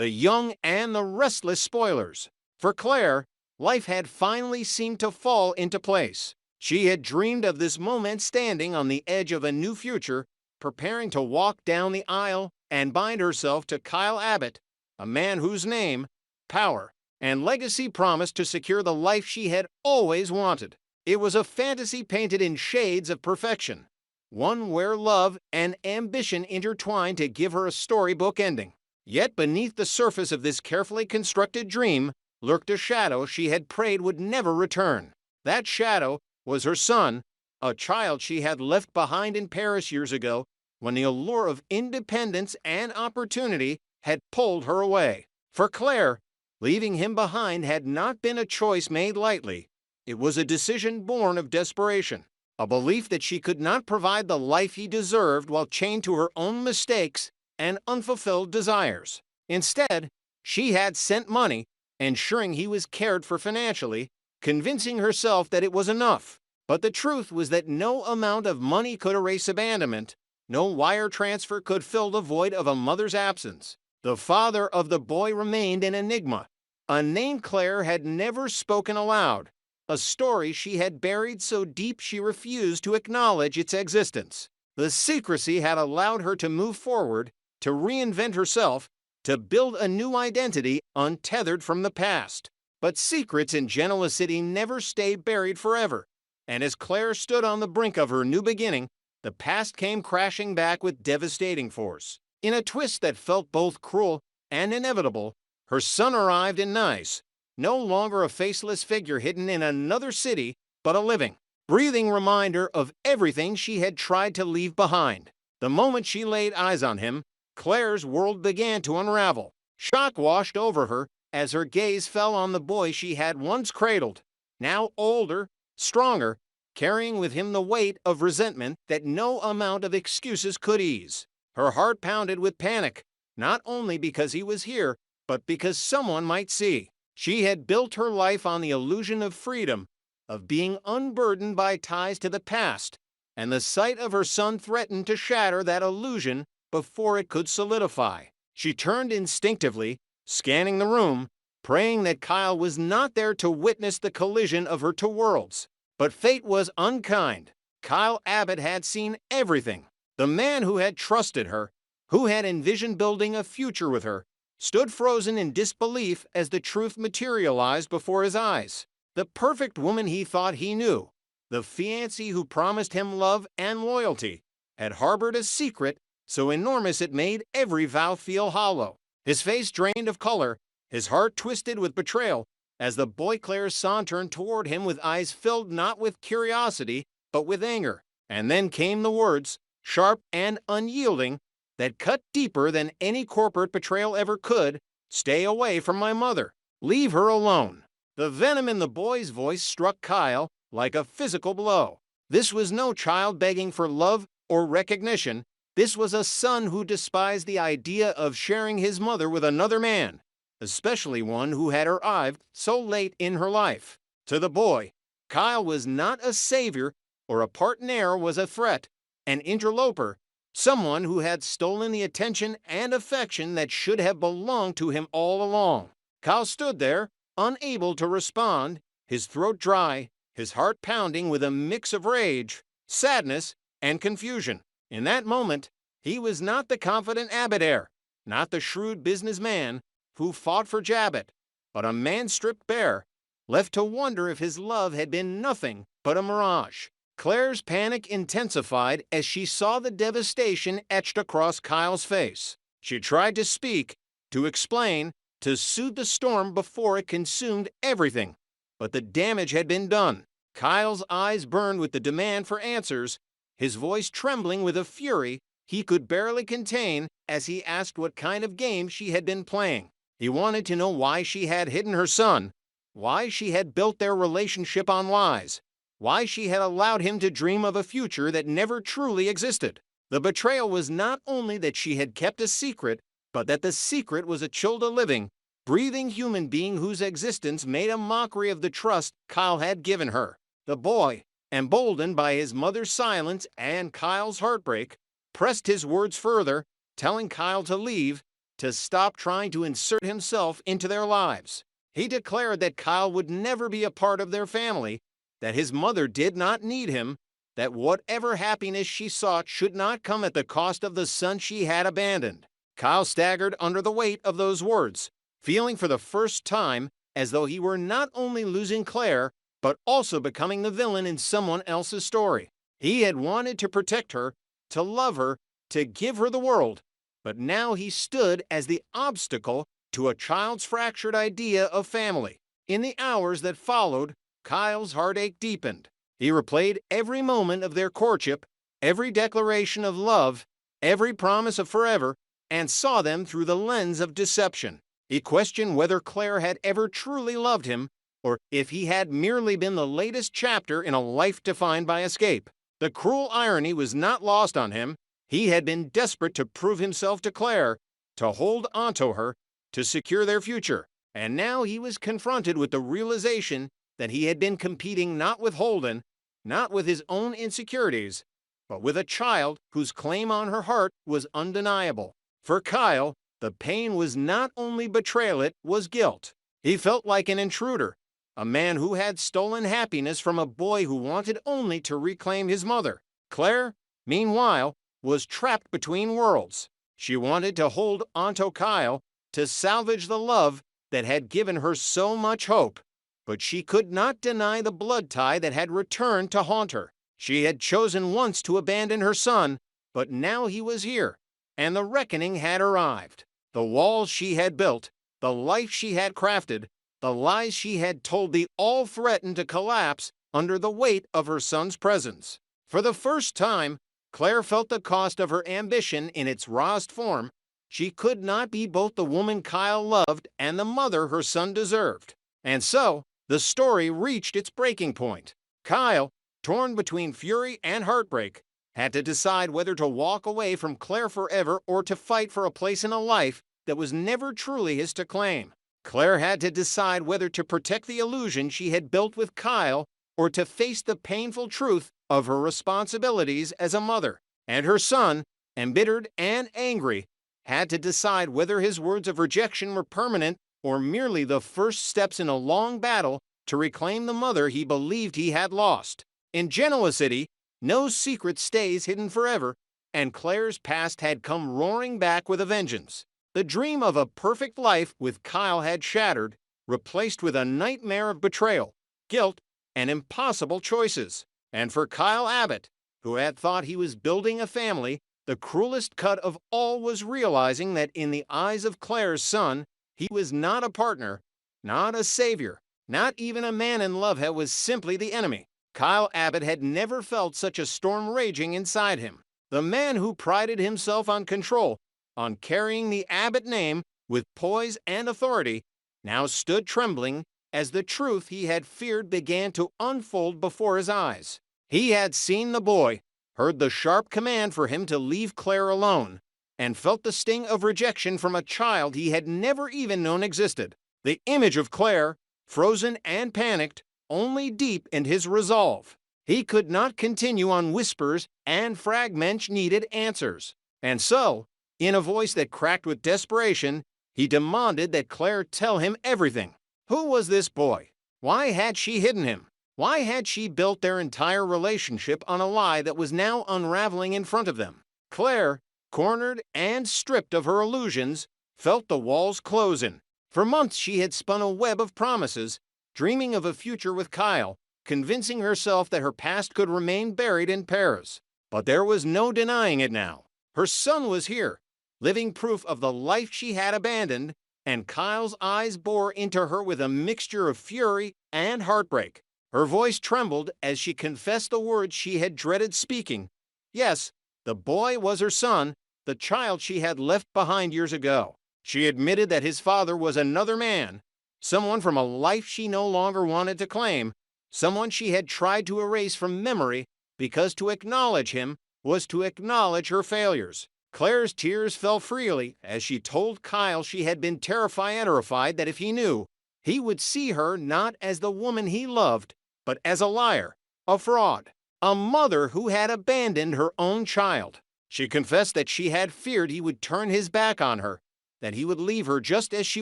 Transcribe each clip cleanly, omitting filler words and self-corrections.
the young and the restless spoilers. For Claire, life had finally seemed to fall into place. She had dreamed of this moment standing on the edge of a new future, preparing to walk down the aisle and bind herself to Kyle Abbott, a man whose name, power, and legacy promised to secure the life she had always wanted. It was a fantasy painted in shades of perfection, one where love and ambition intertwined to give her a storybook ending. Yet beneath the surface of this carefully constructed dream lurked a shadow she had prayed would never return. That shadow was her son, a child she had left behind in Paris years ago when the allure of independence and opportunity had pulled her away. For Claire, leaving him behind had not been a choice made lightly. It was a decision born of desperation, a belief that she could not provide the life he deserved while chained to her own mistakes and unfulfilled desires. Instead, she had sent money, ensuring he was cared for financially, convincing herself that it was enough. But the truth was that no amount of money could erase abandonment. No wire transfer could fill the void of a mother's absence. The father of the boy remained an enigma, a name Claire had never spoken aloud, a story she had buried so deep she refused to acknowledge its existence. The secrecy had allowed her to move forward, to reinvent herself, to build a new identity untethered from the past. But secrets in Genoa City never stay buried forever, and as Claire stood on the brink of her new beginning, the past came crashing back with devastating force. In a twist that felt both cruel and inevitable, her son arrived in Nice, no longer a faceless figure hidden in another city, but a living, breathing reminder of everything she had tried to leave behind. The moment she laid eyes on him, Claire's world began to unravel. Shock washed over her as her gaze fell on the boy she had once cradled, now older, stronger, carrying with him the weight of resentment that no amount of excuses could ease. Her heart pounded with panic, not only because he was here, but because someone might see. She had built her life on the illusion of freedom, of being unburdened by ties to the past, and the sight of her son threatened to shatter that illusion before it could solidify. She turned instinctively, scanning the room, praying that Kyle was not there to witness the collision of her two worlds. But fate was unkind. Kyle Abbott had seen everything. The man who had trusted her, who had envisioned building a future with her, stood frozen in disbelief as the truth materialized before his eyes. The perfect woman he thought he knew, the fiancée who promised him love and loyalty, had harbored a secret so enormous it made every vow feel hollow. His face drained of color, his heart twisted with betrayal, as the boy Claire's son turned toward him with eyes filled not with curiosity, but with anger. And then came the words, sharp and unyielding, that cut deeper than any corporate betrayal ever could. Stay away from my mother. Leave her alone. The venom in the boy's voice struck Kyle like a physical blow. This was no child begging for love or recognition. This was a son who despised the idea of sharing his mother with another man, especially one who had arrived so late in her life. To the boy, Kyle was not a savior or a partner, was a threat, an interloper, someone who had stolen the attention and affection that should have belonged to him all along. Kyle stood there, unable to respond, his throat dry, his heart pounding with a mix of rage, sadness, and confusion. In that moment, he was not the confident Abbott heir, not the shrewd businessman who fought for Jabbett, but a man stripped bare, left to wonder if his love had been nothing but a mirage. Claire's panic intensified as she saw the devastation etched across Kyle's face. She tried to speak, to explain, to soothe the storm before it consumed everything, but the damage had been done. Kyle's eyes burned with the demand for answers, his voice trembling with a fury he could barely contain as he asked what kind of game she had been playing. He wanted to know why she had hidden her son, why she had built their relationship on lies, why she had allowed him to dream of a future that never truly existed. The betrayal was not only that she had kept a secret, but that the secret was a chilled, living, breathing human being whose existence made a mockery of the trust Kyle had given her. The boy, emboldened by his mother's silence and Kyle's heartbreak, pressed his words further, telling Kyle to leave, to stop trying to insert himself into their lives. He declared that Kyle would never be a part of their family, that his mother did not need him, that whatever happiness she sought should not come at the cost of the son she had abandoned. Kyle staggered under the weight of those words, feeling for the first time as though he were not only losing Claire, but also becoming the villain in someone else's story. He had wanted to protect her, to love her, to give her the world, but now he stood as the obstacle to a child's fractured idea of family. In the hours that followed, Kyle's heartache deepened. He replayed every moment of their courtship, every declaration of love, every promise of forever, and saw them through the lens of deception. He questioned whether Claire had ever truly loved him, or if he had merely been the latest chapter in a life defined by escape. The cruel irony was not lost on him. He had been desperate to prove himself to Claire, to hold onto her, to secure their future. And now he was confronted with the realization that he had been competing not with Holden, not with his own insecurities, but with a child whose claim on her heart was undeniable. For Kyle, the pain was not only betrayal, it was guilt. He felt like an intruder, a man who had stolen happiness from a boy who wanted only to reclaim his mother. Claire, meanwhile, was trapped between worlds. She wanted to hold onto Kyle, to salvage the love that had given her so much hope, but she could not deny the blood tie that had returned to haunt her. She had chosen once to abandon her son, but now he was here, and the reckoning had arrived. The walls she had built, the life she had crafted, the lies she had told, they all threatened to collapse under the weight of her son's presence. For the first time, Claire felt the cost of her ambition in its rawest form. She could not be both the woman Kyle loved and the mother her son deserved. And so, the story reached its breaking point. Kyle, torn between fury and heartbreak, had to decide whether to walk away from Claire forever or to fight for a place in a life that was never truly his to claim. Claire had to decide whether to protect the illusion she had built with Kyle or to face the painful truth of her responsibilities as a mother. And her son, embittered and angry, had to decide whether his words of rejection were permanent or merely the first steps in a long battle to reclaim the mother he believed he had lost. In Genoa City, no secret stays hidden forever, and Claire's past had come roaring back with a vengeance. The dream of a perfect life with Kyle had shattered, replaced with a nightmare of betrayal, guilt, and impossible choices. And for Kyle Abbott, who had thought he was building a family, the cruelest cut of all was realizing that in the eyes of Claire's son, he was not a partner, not a savior, not even a man in love. He was simply the enemy. Kyle Abbott had never felt such a storm raging inside him. The man who prided himself on control, on carrying the Abbott name with poise and authority, now stood trembling as the truth he had feared began to unfold before his eyes. He had seen the boy, heard the sharp command for him to leave Claire alone, and felt the sting of rejection from a child he had never even known existed. The image of Claire, frozen and panicked, only deepened his resolve. He could not continue on whispers and fragments needed answers. And so, in a voice that cracked with desperation, he demanded that Claire tell him everything. Who was this boy? Why had she hidden him? Why had she built their entire relationship on a lie that was now unraveling in front of them? Claire, cornered and stripped of her illusions, felt the walls close in. For months she had spun a web of promises, dreaming of a future with Kyle, convincing herself that her past could remain buried in Paris. But there was no denying it now. Her son was here, living proof of the life she had abandoned, and Kyle's eyes bore into her with a mixture of fury and heartbreak. Her voice trembled as she confessed the words she had dreaded speaking. Yes, the boy was her son, the child she had left behind years ago. She admitted that his father was another man, someone from a life she no longer wanted to claim, someone she had tried to erase from memory because to acknowledge him was to acknowledge her failures. Claire's tears fell freely as she told Kyle she had been terrified that if he knew, he would see her not as the woman he loved, but as a liar, a fraud, a mother who had abandoned her own child. She confessed that she had feared he would turn his back on her, that he would leave her just as she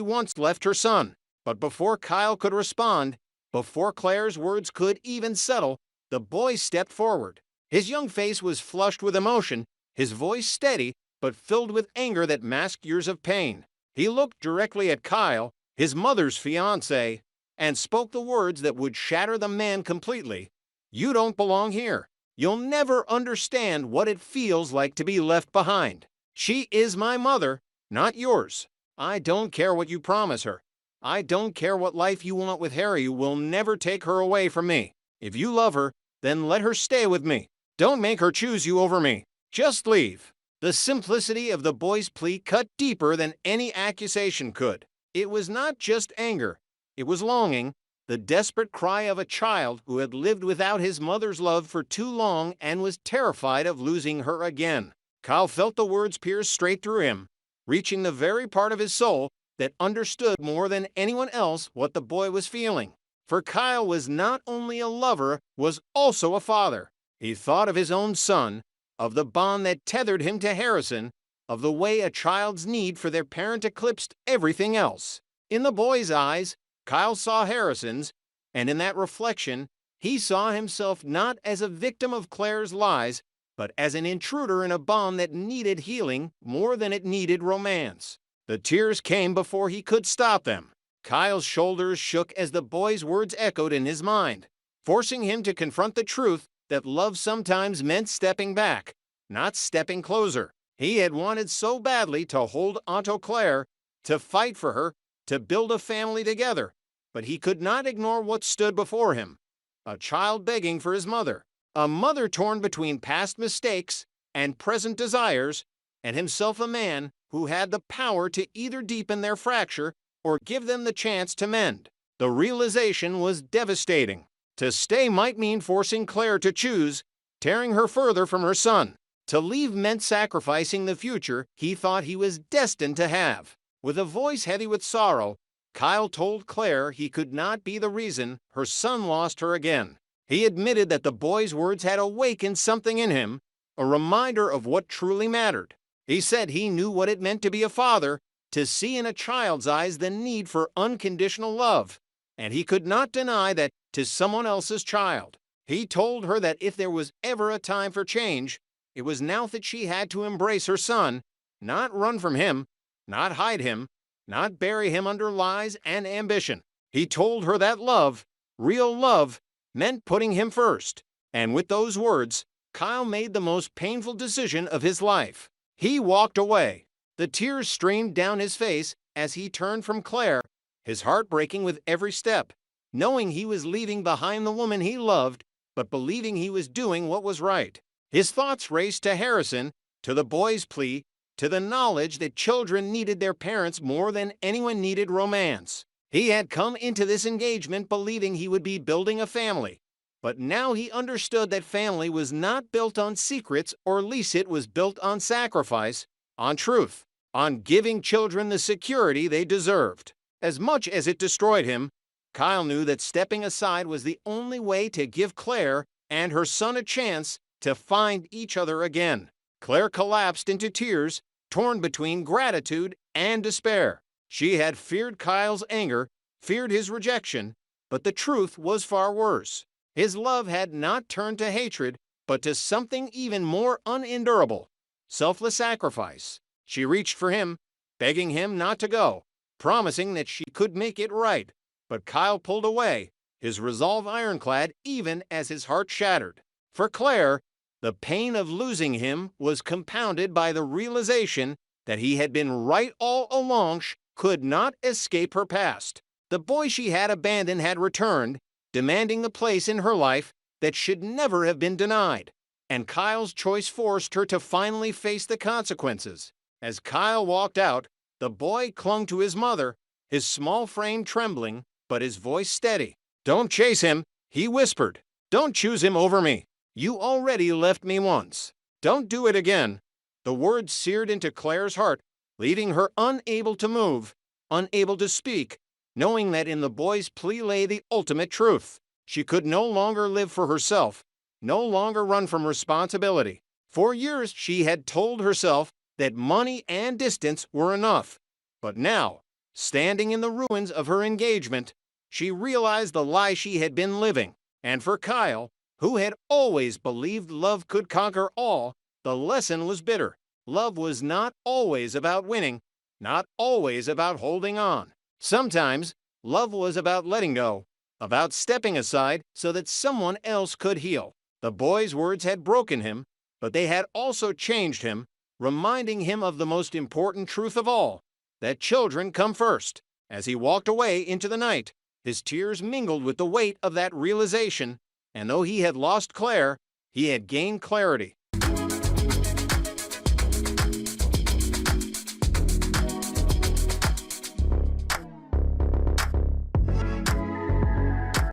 once left her son. But before Kyle could respond, before Claire's words could even settle, the boy stepped forward. His young face was flushed with emotion, his voice steady but filled with anger that masked years of pain. He looked directly at Kyle, his mother's fiancé, and spoke the words that would shatter the man completely. "You don't belong here. You'll never understand what it feels like to be left behind. She is my mother, not yours. I don't care what you promise her. I don't care what life you want with Harry. You will never take her away from me. If you love her, then let her stay with me. Don't make her choose you over me. Just leave." The simplicity of the boy's plea cut deeper than any accusation could. It was not just anger. It was longing, the desperate cry of a child who had lived without his mother's love for too long and was terrified of losing her again. Kyle felt the words pierce straight through him, reaching the very part of his soul that understood more than anyone else what the boy was feeling. For Kyle was not only a lover, was also a father. He thought of his own son, of the bond that tethered him to Harrison, of the way a child's need for their parent eclipsed everything else. In the boy's eyes, Kyle saw Harrison's, and in that reflection, he saw himself not as a victim of Claire's lies, but as an intruder in a bond that needed healing more than it needed romance. The tears came before he could stop them. Kyle's shoulders shook as the boy's words echoed in his mind, forcing him to confront the truth that love sometimes meant stepping back, not stepping closer. He had wanted so badly to hold onto Claire, to fight for her, to build a family together, but he could not ignore what stood before him. A child begging for his mother, a mother torn between past mistakes and present desires, and himself a man who had the power to either deepen their fracture or give them the chance to mend. The realization was devastating. To stay might mean forcing Claire to choose, tearing her further from her son. To leave meant sacrificing the future he thought he was destined to have. With a voice heavy with sorrow, Kyle told Claire he could not be the reason her son lost her again. He admitted that the boy's words had awakened something in him, a reminder of what truly mattered. He said he knew what it meant to be a father, to see in a child's eyes the need for unconditional love, and he could not deny that to someone else's child. He told her that if there was ever a time for change, it was now that she had to embrace her son, not run from him, not hide him, not bury him under lies and ambition. He told her that love, real love, meant putting him first. And with those words, Kyle made the most painful decision of his life. He walked away. The tears streamed down his face as he turned from Claire, his heart breaking with every step, knowing he was leaving behind the woman he loved, but believing he was doing what was right. His thoughts raced to Harrison, to the boy's plea, to the knowledge that children needed their parents more than anyone needed romance. He had come into this engagement believing he would be building a family, but now he understood that family was not built on secrets, or at least it was built on sacrifice, on truth, on giving children the security they deserved. As much as it destroyed him, Kyle knew that stepping aside was the only way to give Claire and her son a chance to find each other again. Claire collapsed into tears, torn between gratitude and despair. She had feared Kyle's anger, feared his rejection, but the truth was far worse. His love had not turned to hatred, but to something even more unendurable, selfless sacrifice. She reached for him, begging him not to go, promising that she could make it right. But Kyle pulled away, his resolve ironclad even as his heart shattered. For Claire, the pain of losing him was compounded by the realization that he had been right all along. She could not escape her past. The boy she had abandoned had returned, demanding the place in her life that should never have been denied. And Kyle's choice forced her to finally face the consequences. As Kyle walked out, the boy clung to his mother, his small frame trembling, but his voice steady. "Don't chase him," he whispered. "Don't choose him over me. You already left me once. Don't do it again." The words seared into Claire's heart, leaving her unable to move, unable to speak, knowing that in the boy's plea lay the ultimate truth. She could no longer live for herself, no longer run from responsibility. For years she had told herself that money and distance were enough, But now, standing in the ruins of her engagement, she realized the lie she had been living. And for Kyle, who had always believed love could conquer all, the lesson was bitter. Love was not always about winning, not always about holding on. Sometimes, love was about letting go, about stepping aside so that someone else could heal. The boy's words had broken him, but they had also changed him, reminding him of the most important truth of all, that children come first. As he walked away into the night, his tears mingled with the weight of that realization, and though he had lost Claire, he had gained clarity.